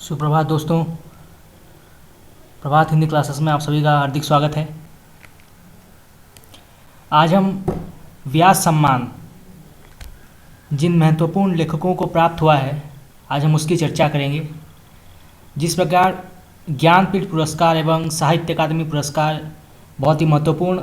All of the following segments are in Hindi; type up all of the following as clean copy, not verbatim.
सुप्रभात दोस्तों। प्रभात हिंदी क्लासेस में आप सभी का हार्दिक स्वागत है। आज हम व्यास सम्मान जिन महत्वपूर्ण लेखकों को प्राप्त हुआ है, आज हम उसकी चर्चा करेंगे। जिस प्रकार ज्ञानपीठ पुरस्कार एवं साहित्य अकादमी पुरस्कार बहुत ही महत्वपूर्ण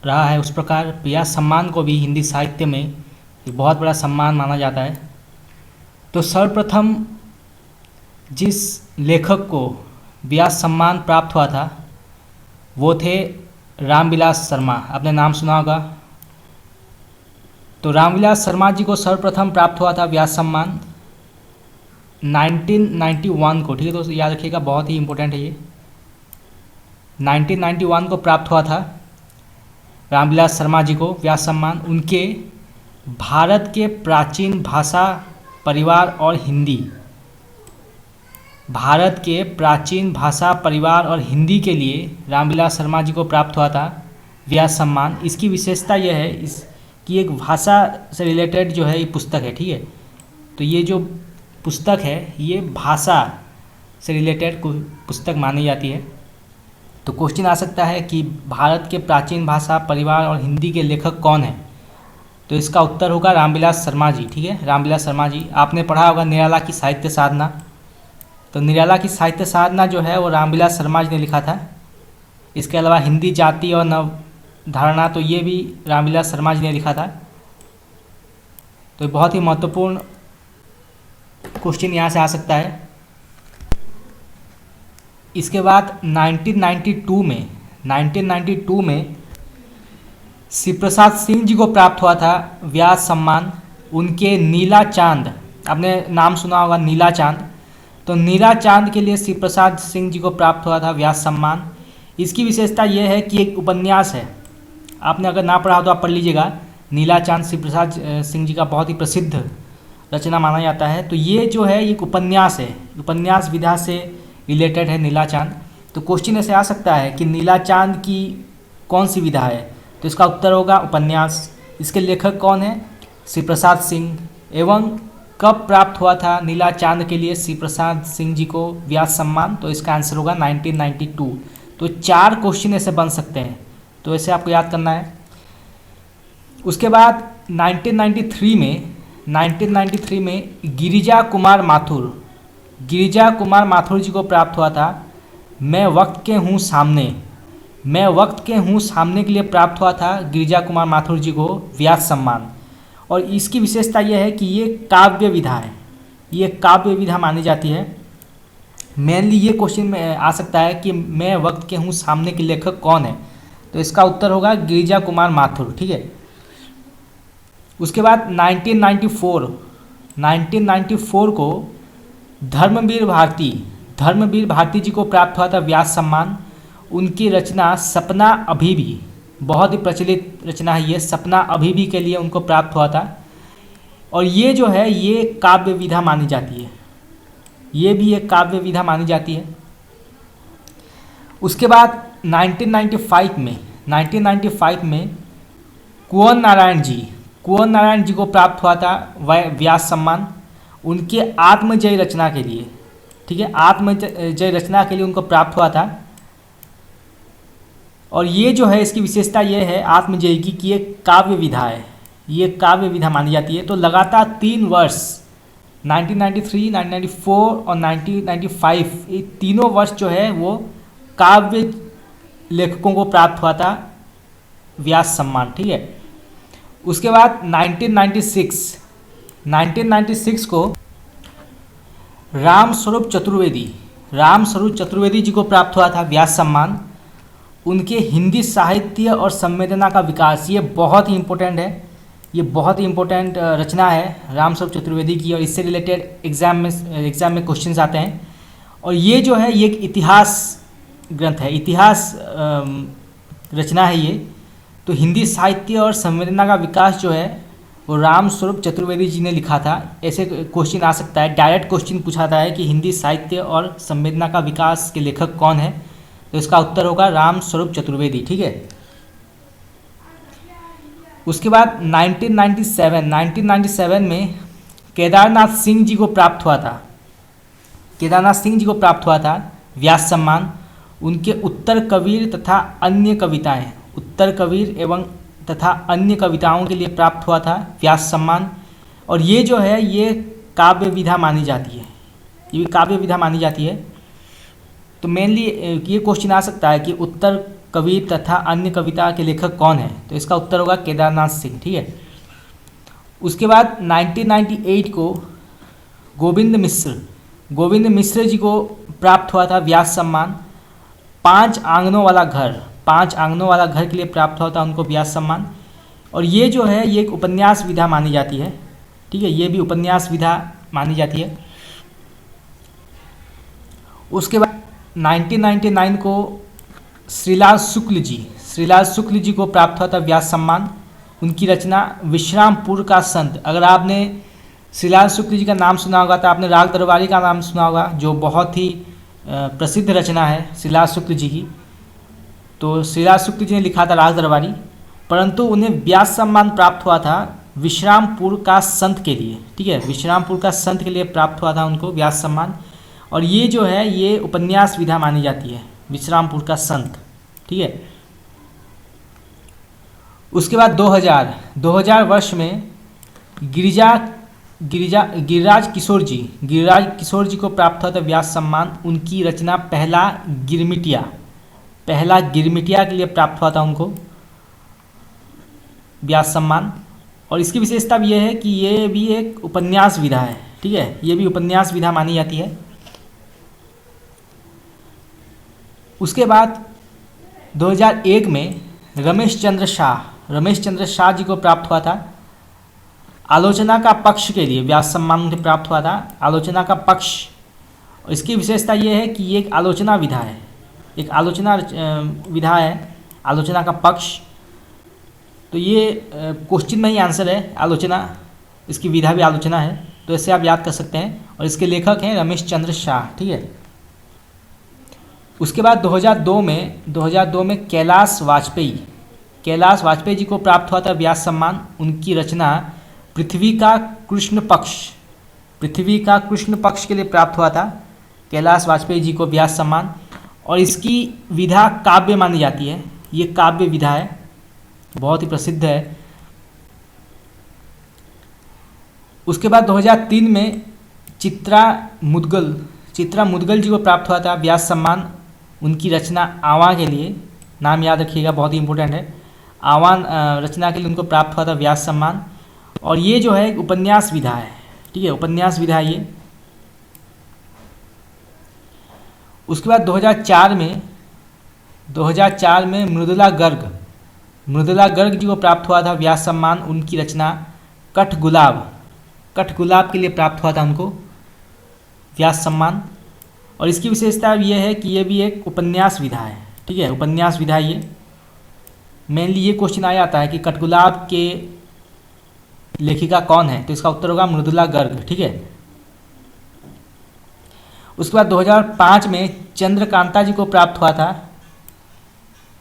रहा है, उस प्रकार व्यास सम्मान को भी हिंदी साहित्य में एक बहुत बड़ा सम्मान माना जाता है। तो सर्वप्रथम जिस लेखक को व्यास सम्मान प्राप्त हुआ था वो थे रामविलास शर्मा। आपने नाम सुना होगा। तो रामविलास शर्मा जी को सर्वप्रथम प्राप्त हुआ था व्यास सम्मान 1991 को। ठीक है दोस्तों, याद रखिएगा, बहुत ही इम्पोर्टेंट है ये। 1991 को प्राप्त हुआ था रामविलास शर्मा जी को व्यास सम्मान। उनके भारत के प्राचीन भाषा परिवार और हिंदी, भारत के प्राचीन भाषा परिवार और हिंदी के लिए रामविलास शर्मा जी को प्राप्त हुआ था व्यास सम्मान। इसकी विशेषता यह है कि एक भाषा से रिलेटेड जो है ये पुस्तक है। ठीक है, तो ये जो पुस्तक है ये भाषा से रिलेटेड पुस्तक मानी जाती है। तो क्वेश्चन आ सकता है कि भारत के प्राचीन भाषा परिवार और हिंदी के लेखक कौन है, तो इसका उत्तर होगा रामविलास शर्मा जी। ठीक है, रामविलास शर्मा जी। आपने पढ़ा होगा निराला की साहित्य साधना। तो निराला की साहित्य साधना जो है वो रामविलास शर्मा जी ने लिखा था। इसके अलावा हिंदी जाति और नवधारणा, तो ये भी रामविलास शर्मा जी ने लिखा था। तो बहुत ही महत्वपूर्ण क्वेश्चन यहाँ से आ सकता है। इसके बाद 1992 में श्री प्रसाद सिंह जी को प्राप्त हुआ था व्यास सम्मान। उनके नीला चांद, आपने नाम सुना होगा नीला चांद। तो नीला चांद के लिए श्री प्रसाद सिंह जी को प्राप्त हुआ था व्यास सम्मान। इसकी विशेषता यह है कि एक उपन्यास है, आपने अगर ना पढ़ा हो तो आप पढ़ लीजिएगा। नीला चांद श्री प्रसाद सिंह जी का बहुत ही प्रसिद्ध रचना माना जाता है। तो ये जो है एक उपन्यास है, उपन्यास विधा से रिलेटेड है नीला चांद। तो क्वेश्चन ऐसे आ सकता है कि नीला चांद की कौन सी विधा है, तो इसका उत्तर होगा उपन्यास। इसके लेखक कौन है? श्री प्रसाद सिंह। एवं कब प्राप्त हुआ था नीला चांद के लिए श्री प्रसाद सिंह जी को व्यास सम्मान, तो इसका आंसर होगा 1992। तो 4 क्वेश्चन ऐसे बन सकते हैं, तो ऐसे आपको याद करना है। उसके बाद 1993 में गिरिजा कुमार माथुर जी को प्राप्त हुआ था मैं वक्त के हूँ सामने के लिए प्राप्त हुआ था गिरिजा कुमार माथुर जी को व्यास सम्मान। और इसकी विशेषता यह है कि ये काव्य विधा है, ये काव्य विधा मानी जाती है। मेनली ये क्वेश्चन में आ सकता है कि मैं वक्त के हूँ सामने के लेखक कौन है, तो इसका उत्तर होगा गिरिजा कुमार माथुर। ठीक है। उसके बाद 1994 को धर्मवीर भारती जी को प्राप्त हुआ था व्यास सम्मान। उनकी रचना सपना अभी भी, बहुत ही प्रचलित रचना है ये, सपना अभी भी के लिए उनको प्राप्त हुआ था। और ये जो है ये काव्य विधा मानी जाती है, ये भी एक काव्य विधा मानी जाती है। उसके बाद 1995 में कुंवर नारायण जी को प्राप्त हुआ था व्यास सम्मान। उनके आत्मजय रचना के लिए, ठीक है, आत्मजय रचना के लिए उनको प्राप्त हुआ था। और ये जो है इसकी विशेषता ये है आत्मजय की कि ये काव्य विधा है, ये काव्य विधा मानी जाती है। तो लगातार 3 वर्ष 1993, 1994 और 1995, ये तीनों वर्ष जो है वो काव्य लेखकों को प्राप्त हुआ था व्यास सम्मान। ठीक है। उसके बाद 1996 को रामस्वरूप चतुर्वेदी जी को प्राप्त हुआ था व्यास सम्मान। उनके हिंदी साहित्य और संवेदना का विकास, ये बहुत ही इम्पोर्टेंट है, ये बहुत ही इम्पोर्टेंट रचना है रामस्वरूप चतुर्वेदी की। और इससे रिलेटेड एग्ज़ाम में क्वेश्चंस आते हैं। और ये जो है ये एक इतिहास ग्रंथ है, इतिहास रचना है ये। तो हिंदी साहित्य और संवेदना का विकास जो है वो रामस्वरूप चतुर्वेदी जी ने लिखा था। ऐसे क्वेश्चन आ सकता है, डायरेक्ट क्वेश्चन पूछाता है कि हिंदी साहित्य और संवेदना का विकास के लेखक कौन है, तो इसका उत्तर होगा रामस्वरूप चतुर्वेदी। ठीक है। उसके बाद 1997 में केदारनाथ सिंह जी को प्राप्त हुआ था केदारनाथ सिंह जी को प्राप्त हुआ था व्यास सम्मान। उनके उत्तर कबीर तथा अन्य कविताएं, उत्तर कबीर एवं तथा अन्य कविताओं के लिए प्राप्त हुआ था व्यास सम्मान। और ये जो है ये काव्य विधा मानी जाती है, ये काव्य विधा मानी जाती है। तो मेनली ये क्वेश्चन आ सकता है कि उत्तर कबीर तथा अन्य कविता के लेखक कौन है, तो इसका उत्तर होगा केदारनाथ सिंह, ठीक है। उसके बाद 1998 को गोविंद मिश्र जी को प्राप्त हुआ था व्यास सम्मान। 5 आंगनों वाला घर के लिए प्राप्त हुआ था उनको व्यास सम्मान। और ये जो है ये एक उपन्यास विधा मानी जाती है, ठीक है, ये भी उपन्यास विधा मानी जाती है। उसके बाद 1999 को श्रीलाल शुक्ल जी को प्राप्त हुआ था व्यास सम्मान। उनकी रचना विश्रामपुर का संत। अगर आपने श्रीलाल शुक्ल जी का नाम सुना होगा तो आपने राग दरबारी का नाम सुना होगा, जो बहुत ही प्रसिद्ध रचना है श्रीलाल शुक्ल जी की। तो श्रीलाल शुक्ल जी ने लिखा था राग दरबारी, परंतु उन्हें व्यास सम्मान प्राप्त हुआ था विश्रामपुर का संत के लिए, ठीक है, विश्रामपुर का संत के लिए प्राप्त हुआ था उनको व्यास सम्मान। और ये जो है ये उपन्यास विधा मानी जाती है, विश्रामपुर का संत, ठीक है। उसके बाद 2000 वर्ष में गिरिराज किशोर जी को प्राप्त हुआ था व्यास सम्मान। उनकी रचना पहला गिरमिटिया के लिए प्राप्त हुआ था उनको व्यास सम्मान। और इसकी विशेषता भी यह है कि ये भी एक उपन्यास विधा है, ठीक है, ये भी उपन्यास विधा मानी जाती है। उसके बाद 2001 में रमेश चंद्र शाह जी को प्राप्त हुआ था आलोचना का पक्ष के लिए व्यास सम्मान उन्हें प्राप्त हुआ था, आलोचना का पक्ष। और इसकी विशेषता ये है कि ये एक आलोचना विधा है, एक आलोचना विधा है, आलोचना का पक्ष। तो ये क्वेश्चन में ही आंसर है, आलोचना, इसकी विधा भी आलोचना है, तो इससे आप याद कर सकते हैं। और इसके लेखक हैं रमेश चंद्र शाह, ठीक है। उसके बाद 2002 में कैलाश वाजपेयी जी को प्राप्त हुआ था व्यास सम्मान। उनकी रचना पृथ्वी का कृष्ण पक्ष के लिए प्राप्त हुआ था कैलाश वाजपेयी जी को व्यास सम्मान। और इसकी विधा काव्य मानी जाती है, ये काव्य विधा है, बहुत ही प्रसिद्ध है। उसके बाद 2003 में चित्रा मुदगल जी को प्राप्त हुआ था व्यास सम्मान। उनकी रचना आवां के लिए, नाम याद रखिएगा, बहुत ही इंपॉर्टेंट है, आवां रचना के लिए उनको प्राप्त हुआ था व्यास सम्मान। और ये जो है एक उपन्यास विधा है, ठीक है, उपन्यास विधा है ये। उसके बाद 2004 में मृदुला गर्ग जी को प्राप्त हुआ था व्यास सम्मान। उनकी रचना कठगुलाब के लिए प्राप्त हुआ था उनको व्यास सम्मान। और इसकी विशेषता ये है कि ये भी एक उपन्यास विधा है, ठीक है, उपन्यास विधा ये। मेनली ये क्वेश्चन आ जाता है कि कठगुलाब के लेखिका कौन है, तो इसका उत्तर होगा मृदुला गर्ग, ठीक है। उसके बाद 2005 में चंद्रकांता जी को प्राप्त हुआ था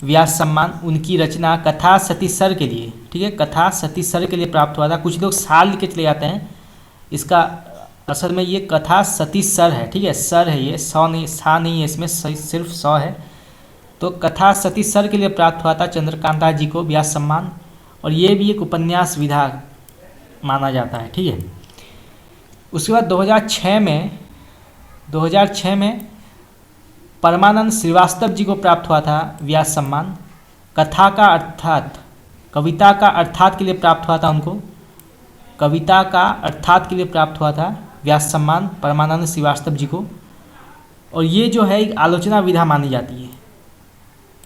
व्यास सम्मान। उनकी रचना कथा सतीसर के लिए, ठीक है, कथा सतीसर के लिए प्राप्त हुआ था। कुछ लोग साल लिख के चले जाते हैं, इसका असल में ये कथा सतीसर है, ठीक है, सर है ये, सा नहीं है इसमें, सिर्फ स है। तो कथा सतीसर के लिए प्राप्त हुआ था चंद्रकांता जी को व्यास सम्मान। और ये भी एक उपन्यास विधा माना जाता है, ठीक है। उसके बाद 2006 में परमानंद श्रीवास्तव जी को प्राप्त हुआ था व्यास सम्मान। कविता का अर्थात के लिए प्राप्त हुआ था उनको, कविता का अर्थात के लिए प्राप्त हुआ था व्यास सम्मान परमानंद श्रीवास्तव जी को। और ये जो है एक आलोचना विधा मानी जाती है,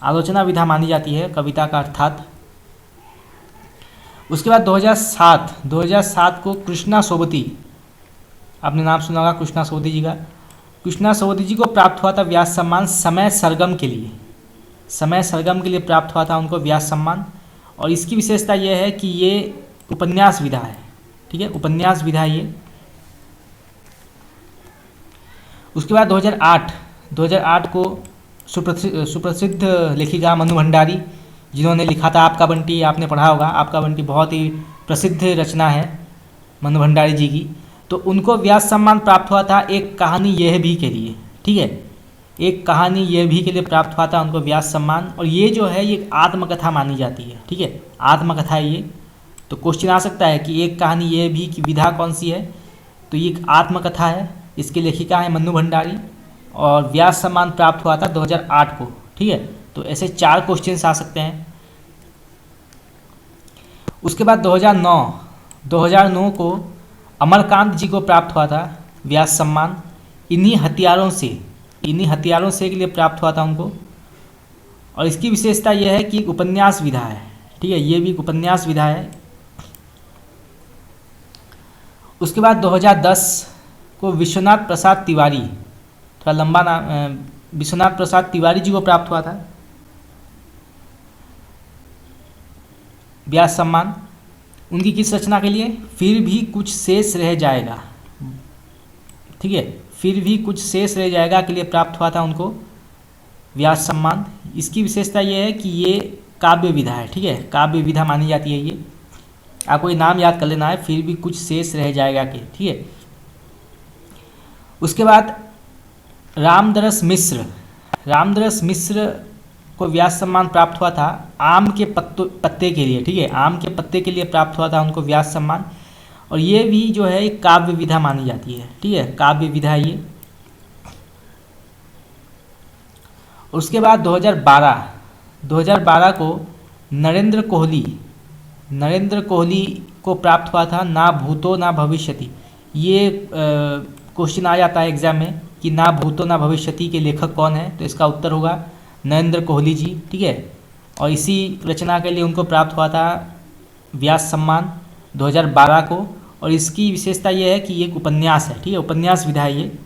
आलोचना विधा मानी जाती है कविता का अर्थात। उसके बाद 2007 को कृष्णा सोबती, आपने नाम सुना होगा कृष्णा सोबती जी का, कृष्णा सोबती जी को प्राप्त हुआ था व्यास सम्मान समय सरगम के लिए प्राप्त हुआ था उनको व्यास सम्मान। और इसकी विशेषता यह है कि ये उपन्यास विधा है, ठीक है, उपन्यास विधा ये। उसके बाद 2008 को सुप्रसिद्ध लेखिका मनु भंडारी, जिन्होंने लिखा था आपका बंटी, आपने पढ़ा होगा, आपका बंटी बहुत ही प्रसिद्ध रचना है मनु भंडारी जी की। तो उनको व्यास सम्मान प्राप्त हुआ था एक कहानी यह भी के लिए, ठीक है, एक कहानी यह भी के लिए प्राप्त हुआ था उनको व्यास सम्मान। और ये जो है ये आत्मकथा मानी जाती है, ठीक है, आत्मकथा है ये। तो क्वेश्चन आ सकता है कि एक कहानी यह भी की विधा कौन सी है, तो ये एक आत्मकथा है, इसकी लेखिका है मन्नू भंडारी और व्यास सम्मान प्राप्त हुआ था 2008 को, ठीक है। तो ऐसे 4 क्वेश्चन आ सकते हैं। उसके बाद 2009 को अमरकांत जी को प्राप्त हुआ था व्यास सम्मान, इन्हीं हथियारों से के लिए प्राप्त हुआ था उनको। और इसकी विशेषता यह है कि एक उपन्यास विधा है, ठीक है, ये भी एक उपन्यास विधा है। उसके बाद 2010 को विश्वनाथ प्रसाद तिवारी, थोड़ा लंबा नाम, विश्वनाथ प्रसाद तिवारी जी को प्राप्त हुआ था व्यास सम्मान। उनकी किस रचना के लिए? फिर भी कुछ शेष रह जाएगा, ठीक है, फिर भी कुछ शेष रह जाएगा के लिए प्राप्त हुआ था उनको व्यास सम्मान। इसकी विशेषता यह है कि ये काव्य विधा है, ठीक है, काव्य विधा मानी जाती है ये। आपको ये नाम याद कर लेना है, फिर भी कुछ शेष रह जाएगा के, ठीक है। उसके बाद रामदरस मिश्र को व्यास सम्मान प्राप्त हुआ था आम के पत्ते के लिए, ठीक है, आम के पत्ते के लिए प्राप्त हुआ था उनको व्यास सम्मान। और ये भी जो है एक काव्य विधा मानी जाती है, ठीक है, काव्य विधा ये। उसके बाद 2012 को नरेंद्र कोहली को प्राप्त हुआ था ना भूतो ना भविष्यति। ये क्वेश्चन आ जाता है एग्जाम में कि ना भूतो ना भविष्यति के लेखक कौन है, तो इसका उत्तर होगा नरेंद्र कोहली जी, ठीक है। और इसी रचना के लिए उनको प्राप्त हुआ था व्यास सम्मान 2012 को। और इसकी विशेषता यह है कि ये एक उपन्यास है, ठीक है, उपन्यास विधा है, ये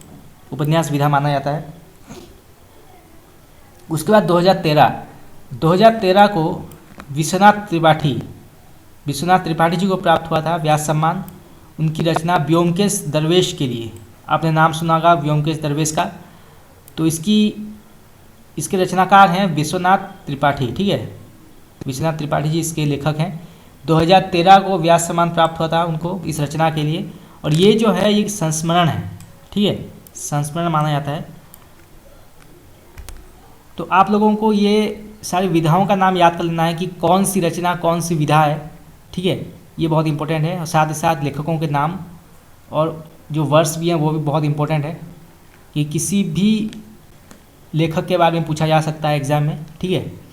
उपन्यास विधा माना जाता है। उसके बाद 2013 को विश्वनाथ त्रिपाठी जी को प्राप्त हुआ था व्यास सम्मान। उनकी रचना व्योमकेश दरवेश के लिए, आपने नाम सुना होगा व्योमकेश दरवेश का। तो इसके रचनाकार हैं विश्वनाथ त्रिपाठी, ठीक है, विश्वनाथ त्रिपाठी जी इसके लेखक हैं। 2013 को व्यास सम्मान प्राप्त हुआ था उनको इस रचना के लिए। और ये जो है एक संस्मरण है, ठीक है, संस्मरण माना जाता है। तो आप लोगों को ये सारी विधाओं का नाम याद कर लेना है कि कौन सी रचना कौन सी विधा है, ठीक है, ये बहुत इंपॉर्टेंट है। और साथ ही साथ लेखकों के नाम और जो वर्ष भी हैं वो भी बहुत इंपॉर्टेंट है कि किसी भी लेखक के बारे में पूछा जा सकता है एग्ज़ाम में, ठीक है।